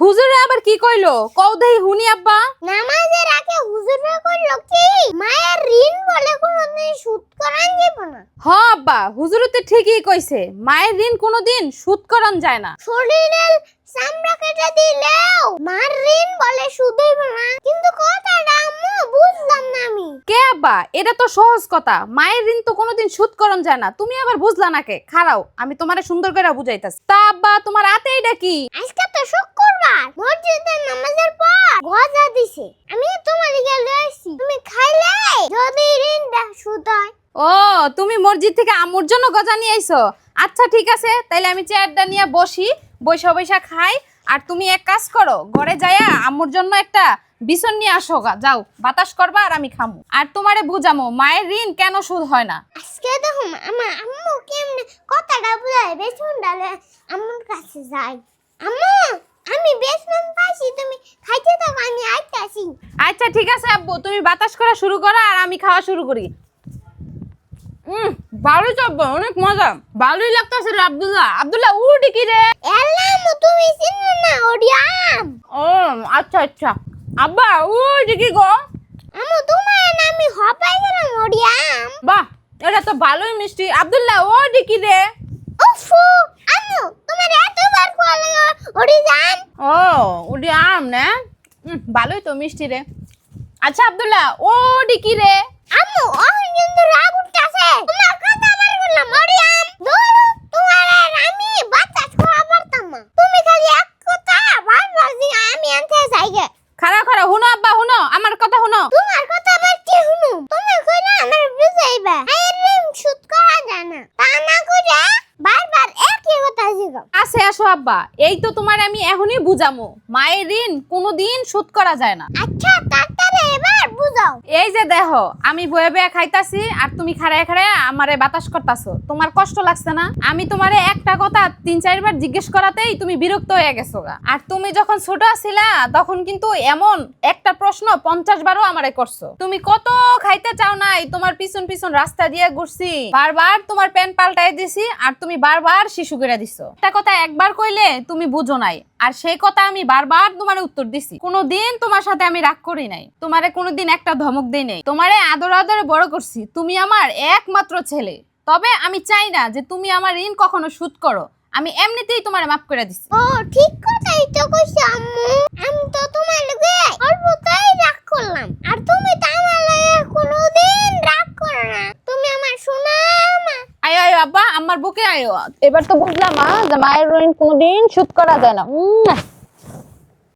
হুজুরে আবার কি কইলো কও দেই হুনি আব্বা। নামাজের আগে হুজুরে কইলো কি মায়ের ঋণ বলে কোনোদিন সুদ করান যাবে না। হ আব্বা, হুজুরে তো ঠিকই কইছে, মায়ের ঋণ কোনোদিন সুদ করান যায় না। শরীরের চামড়া কেটে দিলেও মার ঋণ বলে সুদ হইব না। কিন্তু কথাটা আম্মু বুঝলাম না আমি। কে আব্বা, এটা তো সহজ কথা, মায়ের ঋণ তো কোনোদিন সুদ করন যায় না। তুমি আবার বুঝলা না কে? খারাও আমি তোমারে সুন্দর করে বুঝাইতাছি। তা আব্বা তোমার হাতে এটা কি? আজকে তো শুক্রবার, মসজিদে নামাজের পর গজা দিছে, আমি তোমার লিগে লইছি, তুমি খাইলে যদি ঋণটা সুদ হয়। ও, তুমি মসজিদ থেকে আম্মুর জন্য গজা নিয়ে আইছো। আচ্ছা ঠিক আছে, তাইলে আমি চেয়ারটা নিয়ে বসি, বৈশা বৈশা খাই। আর তুমি এক কাজ করো, ঘরে যায়া আম্মুর জন্য একটা বিছন নিয়ে আসো গা, যাও বাতাস করবা আর আমি খামু। আর তোমারে বুঝামো মায়ের ঋণ কেন সুদ হয় না। আজকে দেখো আমার আম্মু কেমনে কথাটা বুঝায়, বেসন ডালে আম্মুর কাছে যাই। আম্মু আমি বেসন পাইছি, তুমি খাইতে দাও, আমি আইতাছি। আচ্ছা ঠিক আছে আব্বু, তুমি বাতাস করা শুরু করো আর আমি খাওয়া শুরু করি। ভালোই চাব্বা, অনেক মজা, ভালোই লাগতেছে রে আব্দুল্লাহ। আব্দুল্লাহ উঠি কি রে? এলাম তুমি চিনো না ওডিয়াম। ও আচ্ছা আচ্ছা, আব্বা উঠি কি গো? আম্মু তোমার নামই হপাই গেলাম ওডিয়াম। বাহ, এটা তো ভালোই মিষ্টি। আব্দুল্লাহ উঠি কি রে? উফু আম্মু তোমার এতবার কোয়া লাগে ওডিয়াম। ও উডি আম না, ভালোই তো মিষ্টি রে। আচ্ছা আব্দুল্লাহ ও কি রে? আম্মু ওই কিন্তু রাগ উঠতাছে, তোমার কথা বার করলাম ওডিয়াম। ধরো তোমার আর আমি বাতাস করা পারতাম না, তুমি খালি এক কথা বারবার দি আমি আনতে যাই গে। খারা খারা হুনো আব্বা, হুনো আমার কথা হুনো। তোমার কথা আবার কি শুনো? তুমি কইরা আমার বুঝাইবা এর ঋণ সুদ করা যায় না, তা না কইরা বারবার একই কথা জিগাও। আসে আসো আব্বা, এই তো তোমার আমি এখনই বুঝামু, মায়ের ঋণ কোনোদিন শোধ করা যায় না। আচ্ছা তাড়াতাড়ি এবার বুঝাও। এই যে দেখো আমি বয়ে বয়ে খাইতাছি আর তুমি খাড়ায় খাড়ায় আমারে বাতাস করতাছো, তোমার কষ্ট লাগছে না? আমি তোমারে একটা কথা 3-4 বার জিজ্ঞেস করাতেই তুমি বিরক্ত হয়ে গেছো গা। আর তুমি যখন ছোট ছিলা তখন কিন্তু এমন একটা প্রশ্ন 50 বারও আমারে করছো। তুমি কত খাইতে চাও নাই, তোমার পিছন পিছন রাস্তা দিয়ে ঘুরছি, বারবার তোমার প্যান্ট পাল্টাই দিছি আর তুমি বারবার শিশু করে দিছো। একটা কথা একবার কইলে তুমি বুঝো নাই, আর সেই কথা আমি বারবার তোমার উত্তর দিছি। কোনোদিন তোমার সাথে আমি রাগ করি নাই, তোমারে কোনোদিন একটা ধমক দেই নাই, তোমারে আদর আদরে বড় করছি। তুমি আমার একমাত্র ছেলে, তবে আমি চাই না যে তুমি আমার ঋণ কখনো শোধ করো। আমি এমনিতেই তোমারে মাফ করে দিছি। ও ঠিক কথাই তো কইছো আম্মু, আমি তো তোমার লগে অল্পতেই রাগ করলাম, আর তুমি তো আমার লগে কোনোদিন রাগ করো না, তুমি আমার সোনা মা। আয়ো আয়ো আব্বা, আমার বুকে আয়ো। এবার তো বুঝলাম যে মায়ের ঋণ কোনোদিন শোধ করা যায় না।